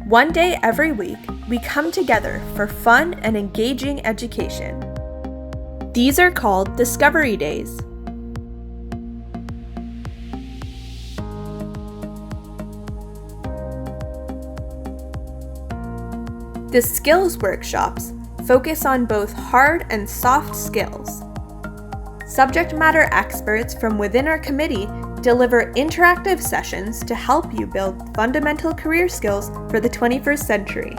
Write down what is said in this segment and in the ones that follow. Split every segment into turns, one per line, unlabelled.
One day every week, we come together for fun and engaging education. These are called Discovery Days. The skills workshops focus on both hard and soft skills. Subject matter experts from within our committee deliver interactive sessions to help you build fundamental career skills for the 21st century.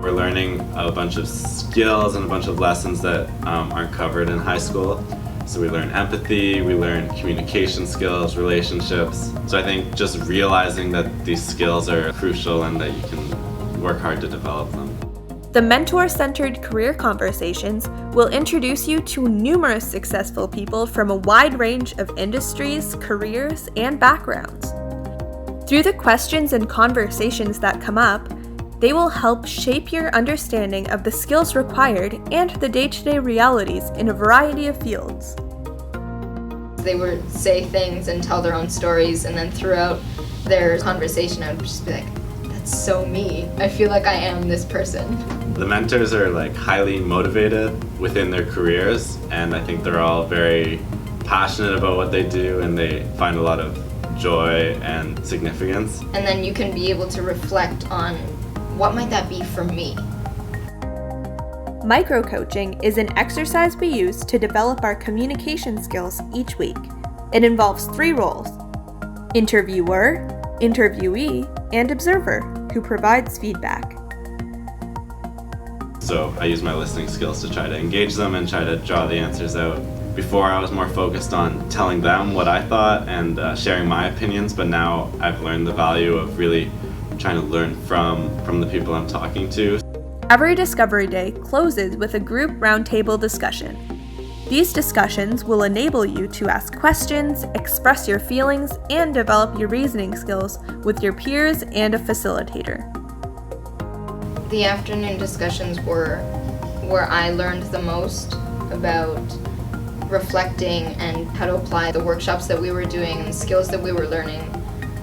We're learning a bunch of skills and a bunch of lessons that aren't covered in high school. So we learn empathy, we learn communication skills, relationships. So I think just realizing that these skills are crucial and that you can work hard to develop them.
The mentor-centered career conversations will introduce you to numerous successful people from a wide range of industries, careers, and backgrounds. Through the questions and conversations that come up, they will help shape your understanding of the skills required and the day-to-day realities in a variety of fields.
They would say things and tell their own stories, and then throughout their conversation I would just be like, that's so me. I feel like I am this person.
The mentors are highly motivated within their careers, and I think they're all very passionate about what they do and they find a lot of joy and significance.
And then you can be able to reflect on what might that be for me.
Micro-coaching is an exercise we use to develop our communication skills each week. It involves 3 roles: interviewer, interviewee, and observer, who provides feedback.
So I use my listening skills to try to engage them and try to draw the answers out. Before I was more focused on telling them what I thought and sharing my opinions, but now I've learned the value of really trying to learn from the people I'm talking to.
Every Discovery Day closes with a group roundtable discussion. These discussions will enable you to ask questions, express your feelings, and develop your reasoning skills with your peers and a facilitator.
The afternoon discussions were where I learned the most about reflecting and how to apply the workshops that we were doing and the skills that we were learning.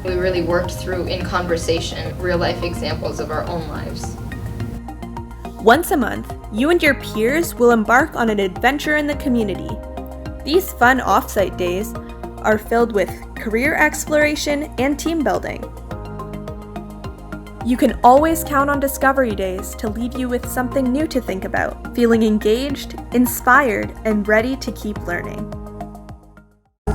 We really worked through, in conversation, real-life examples of our own lives.
Once a month, you and your peers will embark on an adventure in the community. These fun off-site days are filled with career exploration and team building. You can always count on Discovery Days to leave you with something new to think about, feeling engaged, inspired, and ready to keep learning.